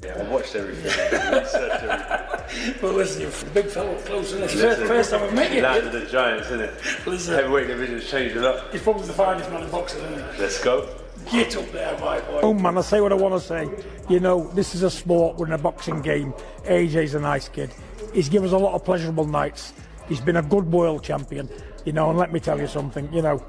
Yeah, I watched everything. Researched everything. But listen, you're a big fellow close, and it's the first time I've met you. Landed the Giants, isn't it? Listen, Heavyweight division's changed it up. he's probably the finest man in boxing, isn't he? Let's go. Get up there, my boy. Oh man, I say what I want to say. You know, this is a sport, we're in a boxing game. AJ's a nice kid. He's given us a lot of pleasurable nights. He's been a good world champion, you know, and let me tell you something, you know,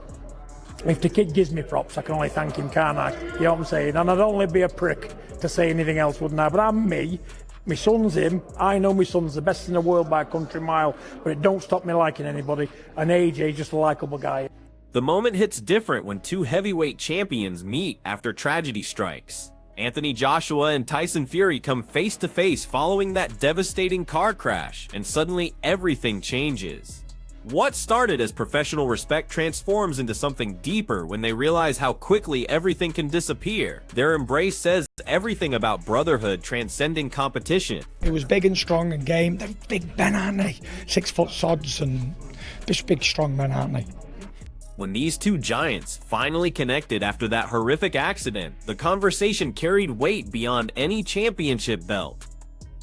if the kid gives me props, I can only thank him, can't I? You know what I'm saying? And I'd only be a prick to say anything else, wouldn't I? But I'm me. My son's him. I know my son's the best in the world by a country mile, but it don't stop me liking anybody. And AJ, just a likeable guy. The moment hits different when two heavyweight champions meet after tragedy strikes. Anthony Joshua and Tyson Fury come face to face following that devastating car crash, and suddenly everything changes. What started as professional respect transforms into something deeper when they realize how quickly everything can disappear. Their embrace says everything about brotherhood transcending competition. He was big and strong and game. They're big men, aren't they? 6 foot sods and just big strong men, aren't they? When these two giants finally connected after that horrific accident, the conversation carried weight beyond any championship belt.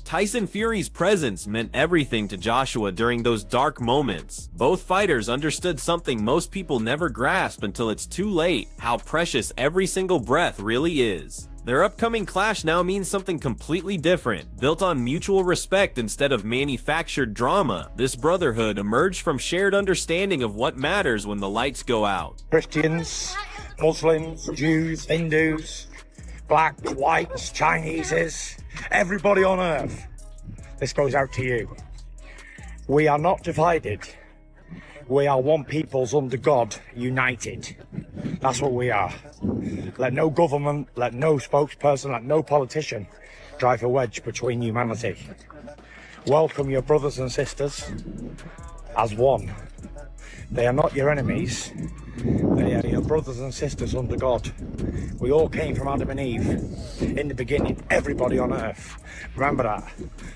Tyson Fury's presence meant everything to Joshua during those dark moments. Both fighters understood something most people never grasp until it's too late: how precious every single breath really is. Their upcoming clash now means something completely different. Built on mutual respect instead of manufactured drama, this brotherhood emerged from shared understanding of what matters when the lights go out. Christians, Muslims, Jews, Hindus, blacks, whites, Chineses, everybody on earth. This goes out to you. We are not divided. We are one peoples under God, united. That's what we are. Let no government, let no spokesperson, let no politician drive a wedge between humanity. Welcome your brothers and sisters as one. They are not your enemies. They are your brothers and sisters under God. We all came from Adam and Eve. In the beginning, everybody on earth. Remember that.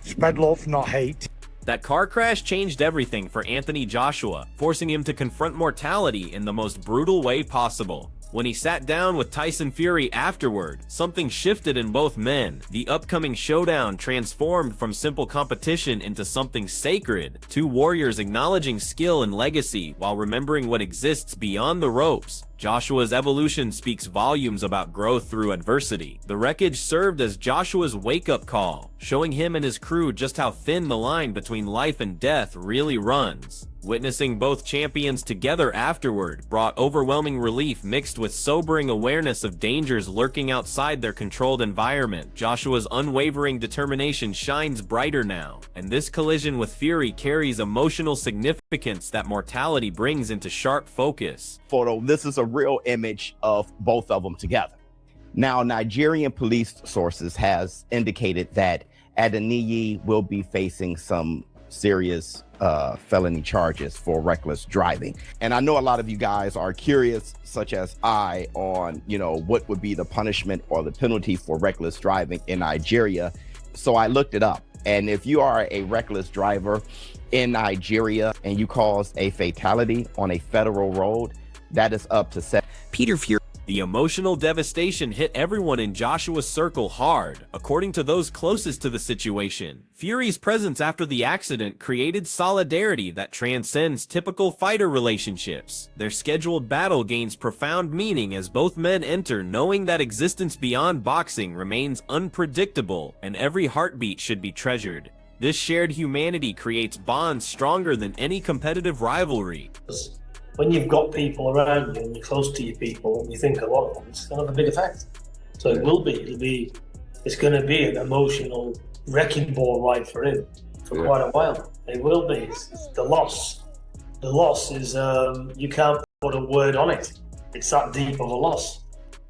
Spread love, not hate. That car crash changed everything for Anthony Joshua, forcing him to confront mortality in the most brutal way possible. When he sat down with Tyson Fury afterward, something shifted in both men. The upcoming showdown transformed from simple competition into something sacred. Two warriors acknowledging skill and legacy while remembering what exists beyond the ropes. Joshua's evolution speaks volumes about growth through adversity. The wreckage served as Joshua's wake-up call, showing him and his crew just how thin the line between life and death really runs. Witnessing both champions together afterward brought overwhelming relief mixed with sobering awareness of dangers lurking outside their controlled environment. Joshua's unwavering determination shines brighter now, and this collision with Fury carries emotional significance that mortality brings into sharp focus. Photo, this is a real image of both of them together. Now, Nigerian police sources has indicated that Adeniyi will be facing some serious felony charges for reckless driving. And I know a lot of you guys are curious, such as I, on, you know, what would be the punishment or the penalty for reckless driving in Nigeria. So I looked it up. And if you are a reckless driver in Nigeria and you cause a fatality on a federal road, that is up to 7. Peter Fury. The emotional devastation hit everyone in Joshua's circle hard. According to those closest to the situation, Fury's presence after the accident created solidarity that transcends typical fighter relationships. Their scheduled battle gains profound meaning as both men enter knowing that existence beyond boxing remains unpredictable and every heartbeat should be treasured. This shared humanity creates bonds stronger than any competitive rivalry. When you've got people around you and you're close to your people, you think a lot of them, it's going to have a big effect. So it's going to be an emotional wrecking ball ride for him for quite a while. It will be. It's the loss. The loss is, you can't put a word on it. It's that deep of a loss.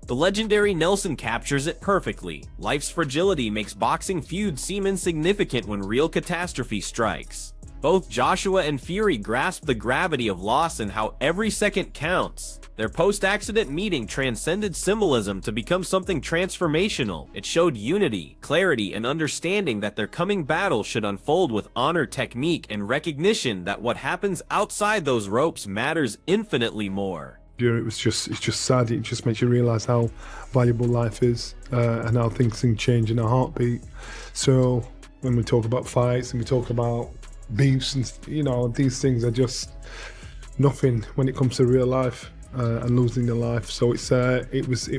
The legendary Nelson captures it perfectly. Life's fragility makes boxing feuds seem insignificant when real catastrophe strikes. Both Joshua and Fury grasp the gravity of loss and how every second counts. Their post-accident meeting transcended symbolism to become something transformational. It showed unity, clarity, and understanding that their coming battle should unfold with honor, technique, and recognition that what happens outside those ropes matters infinitely more. it's just sad. It just makes you realise how valuable life is and how things can change in a heartbeat. So when we talk about fights and we talk about beefs and these things are just nothing when it comes to real life and losing your life. So it was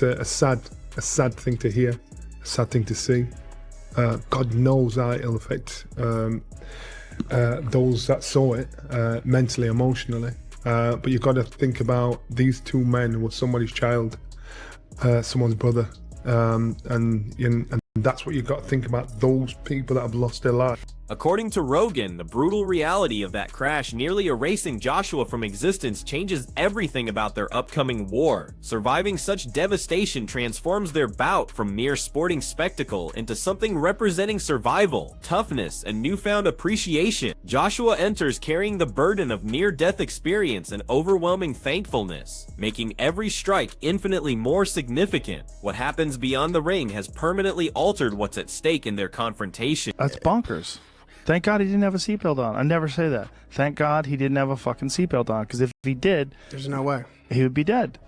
a sad thing to hear, a sad thing to see. God knows how it'll affect those that saw it mentally, emotionally. But you've got to think about these two men who were somebody's child, someone's brother, and that's what you've got to think about, those people that have lost their life. According to Rogan, the brutal reality of that crash nearly erasing Joshua from existence changes everything about their upcoming war. Surviving such devastation transforms their bout from mere sporting spectacle into something representing survival, toughness, and newfound appreciation. Joshua enters carrying the burden of near-death experience and overwhelming thankfulness, making every strike infinitely more significant. What happens beyond the ring has permanently altered what's at stake in their confrontation. That's bonkers. Thank God he didn't have a seatbelt on. I never say that. Thank God he didn't have a fucking seatbelt on, because if he did, there's no way he would be dead.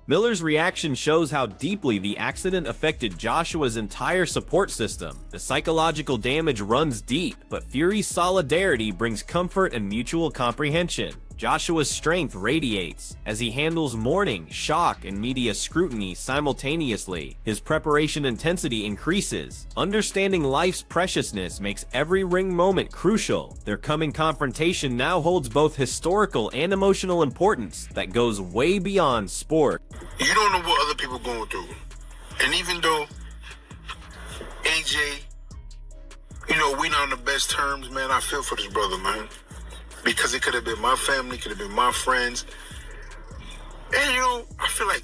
Miller's reaction shows how deeply the accident affected Joshua's entire support system. The psychological damage runs deep, but Fury's solidarity brings comfort and mutual comprehension. Joshua's strength radiates as he handles mourning, shock, and media scrutiny simultaneously. His preparation intensity increases. Understanding life's preciousness makes every ring moment crucial. Their coming confrontation now holds both historical and emotional importance that goes way beyond sport. You don't know what other people are going through. And even though AJ, we're not on the best terms, man, I feel for this brother, man. Because it could have been my family, could have been my friends. And, I feel like,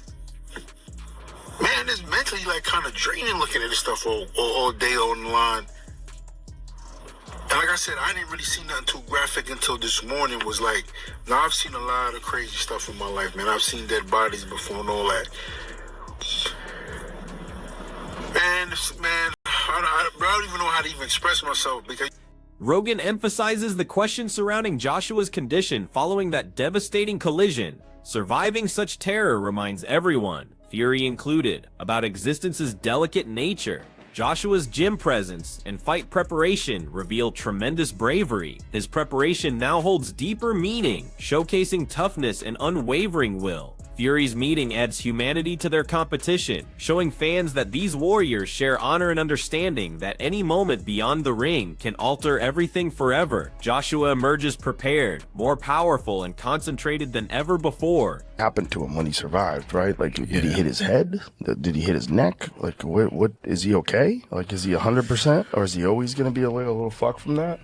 man, it's mentally, kind of draining looking at this stuff all day on the line. And like I said, I didn't really see nothing too graphic until this morning. Now I've seen a lot of crazy stuff in my life, man. I've seen dead bodies before and all that. Man, I don't even know how to even express myself because... Rogan emphasizes the question surrounding Joshua's condition following that devastating collision. Surviving such terror reminds everyone, Fury included, about existence's delicate nature. Joshua's gym presence and fight preparation reveal tremendous bravery. His preparation now holds deeper meaning, showcasing toughness and unwavering will. Fury's meeting adds humanity to their competition, showing fans that these warriors share honor and understanding that any moment beyond the ring can alter everything forever. Joshua emerges prepared, more powerful and concentrated than ever before. Happened to him when he survived, right? Did he hit his head? Did he hit his neck? What is he okay? Is he 100%? Or is he always going to be a little fucked from that?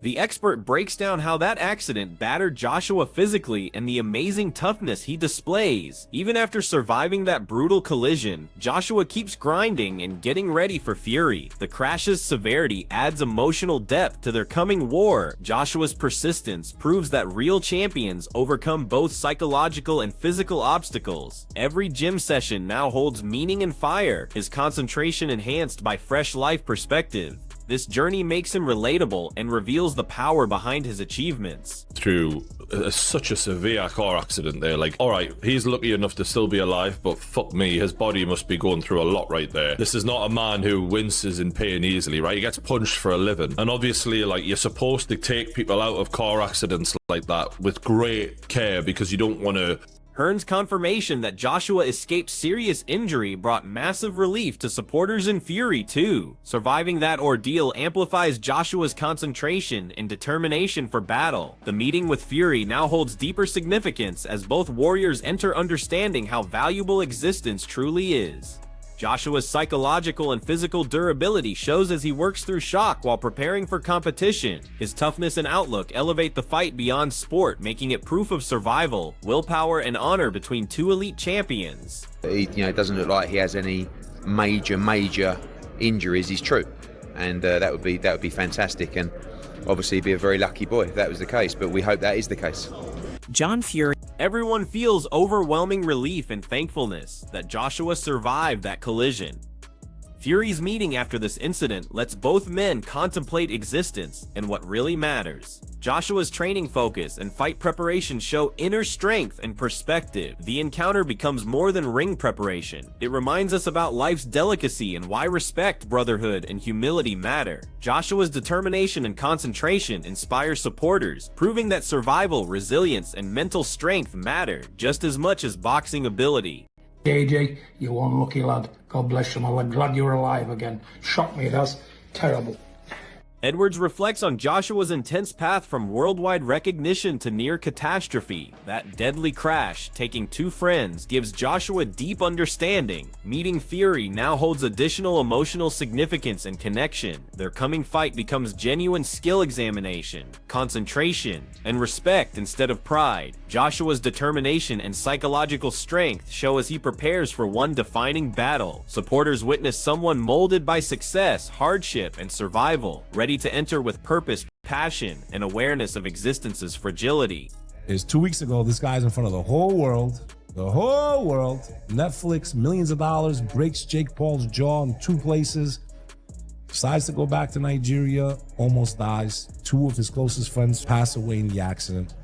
The expert breaks down how that accident battered Joshua physically and the amazing toughness he displays. Even after surviving that brutal collision, Joshua keeps grinding and getting ready for Fury. The crash's severity adds emotional depth to their coming war. Joshua's persistence proves that real champions overcome both psychological and physical obstacles. Every gym session now holds meaning and fire, his concentration enhanced by fresh life perspective. This journey makes him relatable and reveals the power behind his achievements. Through such a severe car accident there, alright, he's lucky enough to still be alive, but fuck me, his body must be going through a lot right there. This is not a man who winces in pain easily, right? He gets punched for a living. And obviously, you're supposed to take people out of car accidents like that with great care because you don't want to... Hearn's confirmation that Joshua escaped serious injury brought massive relief to supporters in Fury too. Surviving that ordeal amplifies Joshua's concentration and determination for battle. The meeting with Fury now holds deeper significance as both warriors enter understanding how valuable existence truly is. Joshua's psychological and physical durability shows as he works through shock while preparing for competition. His toughness and outlook elevate the fight beyond sport, making it proof of survival, willpower, and honor between two elite champions. It doesn't look like he has any major injuries. He's true, and that would be fantastic, and obviously be a very lucky boy if that was the case. But we hope that is the case. John Fury. Everyone feels overwhelming relief and thankfulness that Joshua survived that collision. Fury's meeting after this incident lets both men contemplate existence and what really matters. Joshua's training focus and fight preparation show inner strength and perspective. The encounter becomes more than ring preparation. It reminds us about life's delicacy and why respect, brotherhood, and humility matter. Joshua's determination and concentration inspire supporters, proving that survival, resilience, and mental strength matter just as much as boxing ability. AJ, you're one lucky lad. God bless you, I'm glad you're alive again. Shocked me, it has. Terrible. Edwards reflects on Joshua's intense path from worldwide recognition to near catastrophe. That deadly crash, taking two friends, gives Joshua deep understanding. Meeting Fury now holds additional emotional significance and connection. Their coming fight becomes genuine skill examination, concentration, and respect instead of pride. Joshua's determination and psychological strength show as he prepares for one defining battle. Supporters witness someone molded by success, hardship, and survival, ready to enter with purpose, passion, and awareness of existence's fragility. Is 2 weeks ago, this guy's in front of the whole world. Netflix, millions of dollars, breaks Jake Paul's jaw in 2 places, decides to go back to Nigeria, almost dies. 2 of his closest friends pass away in the accident.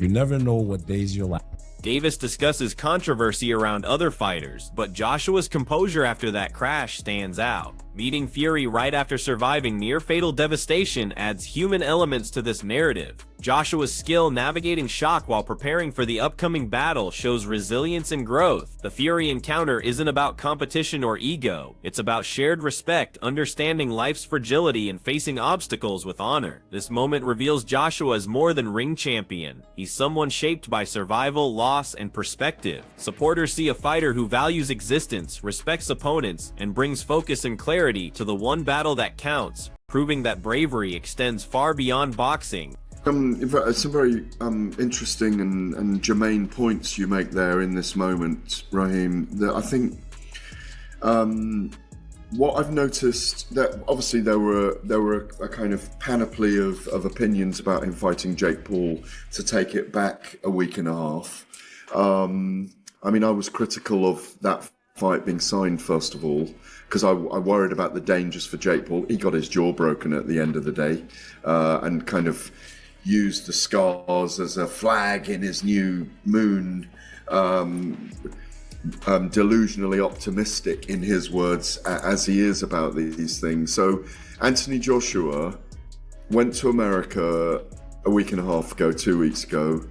You never know what days you're left. Davis discusses controversy around other fighters, but Joshua's composure after that crash stands out. Meeting Fury right after surviving near-fatal devastation adds human elements to this narrative. Joshua's skill navigating shock while preparing for the upcoming battle shows resilience and growth. The Fury encounter isn't about competition or ego. It's about shared respect, understanding life's fragility, and facing obstacles with honor. This moment reveals Joshua as more than ring champion. He's someone shaped by survival, loss, and perspective. Supporters see a fighter who values existence, respects opponents, and brings focus and clarity to the one battle that counts, proving that bravery extends far beyond boxing. Some very interesting and germane points you make there in this moment, Raheem. That I think what I've noticed, that obviously there were a kind of panoply of opinions about him fighting Jake Paul to take it back a week and a half. I mean, I was critical of that fight being signed, first of all, because I worried about the dangers for Jake Paul. He got his jaw broken at the end of the day, and kind of used the scars as a flag in his new moon, delusionally optimistic in his words, as he is about these things. So Anthony Joshua went to America a week and a half ago, 2 weeks ago,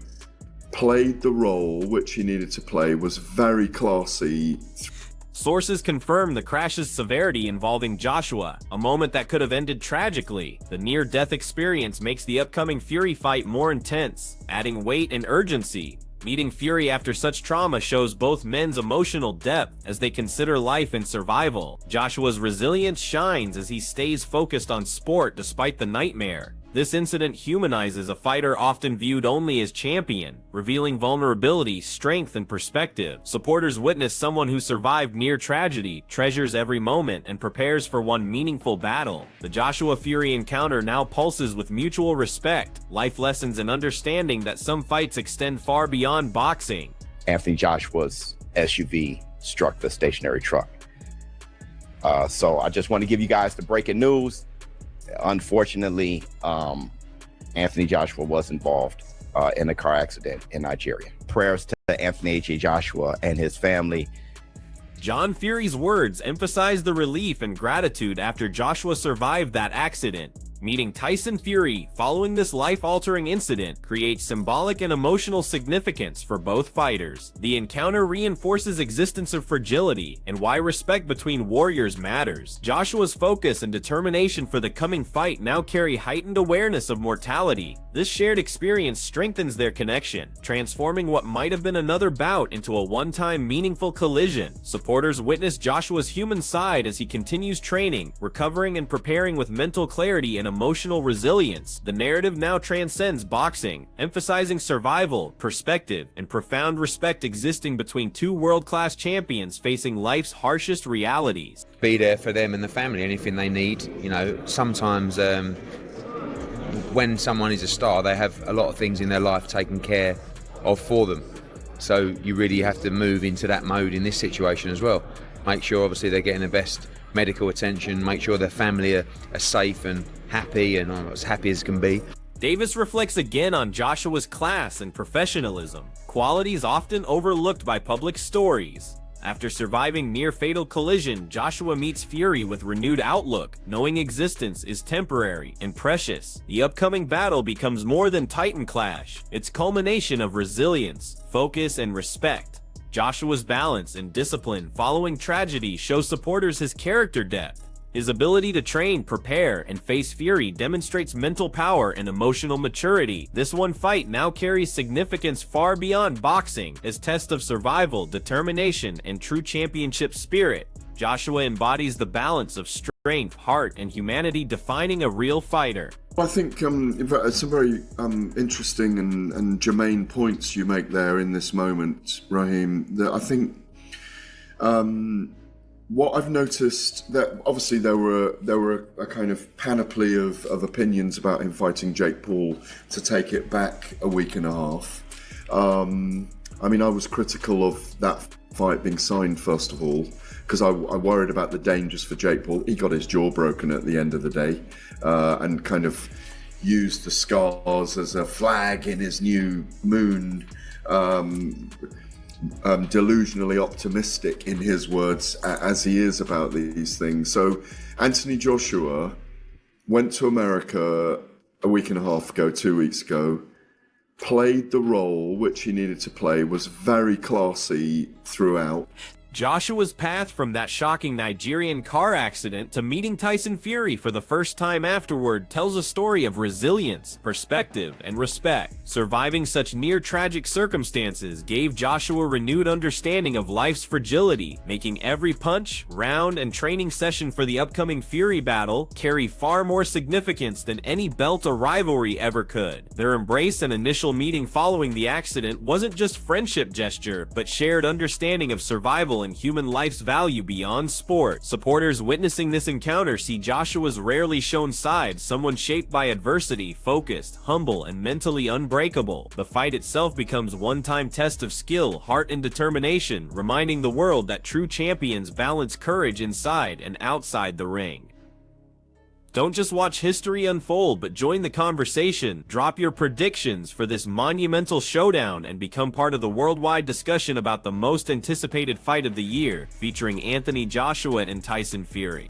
played the role which he needed to play, was very classy. Sources confirm the crash's severity involving Joshua, a moment that could have ended tragically. The near-death experience makes the upcoming Fury fight more intense, adding weight and urgency. Meeting Fury after such trauma shows both men's emotional depth as they consider life and survival. Joshua's resilience shines as he stays focused on sport despite the nightmare. This incident humanizes a fighter often viewed only as champion, revealing vulnerability, strength, and perspective. Supporters witness someone who survived near tragedy, treasures every moment, and prepares for one meaningful battle. The Joshua Fury encounter now pulses with mutual respect, life lessons, and understanding that some fights extend far beyond boxing. Anthony Joshua's SUV struck the stationary truck. So I just want to give you guys the breaking news. Unfortunately, Anthony Joshua was involved in a car accident in Nigeria. Prayers to Anthony H.A. Joshua and his family. John Fury's words emphasize the relief and gratitude after Joshua survived that accident. Meeting Tyson Fury following this life-altering incident creates symbolic and emotional significance for both fighters. The encounter reinforces existence of fragility and why respect between warriors matters. Joshua's focus and determination for the coming fight now carry heightened awareness of mortality. This shared experience strengthens their connection, transforming what might have been another bout into a one-time meaningful collision. Supporters witness Joshua's human side as he continues training, recovering and preparing with mental clarity and emotional resilience. The narrative now transcends boxing, emphasizing survival, perspective, and profound respect existing between two world-class champions facing life's harshest realities. Be there for them and the family, anything they need. You know, sometimes when someone is a star, they have a lot of things in their life taken care of for them. So you really have to move into that mode in this situation as well. Make sure obviously they're getting the best medical attention, make sure their family are safe and happy and as happy as can be. Davis reflects again on Joshua's class and professionalism, qualities often overlooked by public stories. After surviving near-fatal collision, Joshua meets Fury with renewed outlook, knowing existence is temporary and precious. The upcoming battle becomes more than Titan clash. It's culmination of resilience, focus, and respect. Joshua's balance and discipline following tragedy show supporters his character depth. His ability to train, prepare, and face Fury demonstrates mental power and emotional maturity. This one fight now carries significance far beyond boxing, as test of survival, determination, and true championship spirit. Joshua embodies the balance of strength, heart, and humanity, defining a real fighter. I think some very interesting and germane points you make there in this moment, Raheem. That I think what I've noticed, that obviously there were a kind of panoply of opinions about him fighting Jake Paul to take it back a week and a half. I mean, I was critical of that fight being signed, first of all, because I worried about the dangers for Jake Paul. He got his jaw broken at the end of the day, and kind of used the scars as a flag in his new moon. Delusionally optimistic, in his words, as he is about these things. So Anthony Joshua went to America a week and a half ago, 2 weeks ago, played the role which he needed to play, was very classy throughout. Joshua's path from that shocking Nigerian car accident to meeting Tyson Fury for the first time afterward tells a story of resilience, perspective, and respect. Surviving such near-tragic circumstances gave Joshua renewed understanding of life's fragility, making every punch, round, and training session for the upcoming Fury battle carry far more significance than any belt or rivalry ever could. Their embrace and initial meeting following the accident wasn't just friendship gesture, but shared understanding of survival and human life's value beyond sport. Supporters witnessing this encounter see Joshua's rarely shown side, someone shaped by adversity, focused, humble, and mentally unbreakable. The fight itself becomes a one-time test of skill, heart, and determination, reminding the world that true champions balance courage inside and outside the ring. Don't just watch history unfold, but join the conversation. Drop your predictions for this monumental showdown and become part of the worldwide discussion about the most anticipated fight of the year, featuring Anthony Joshua and Tyson Fury.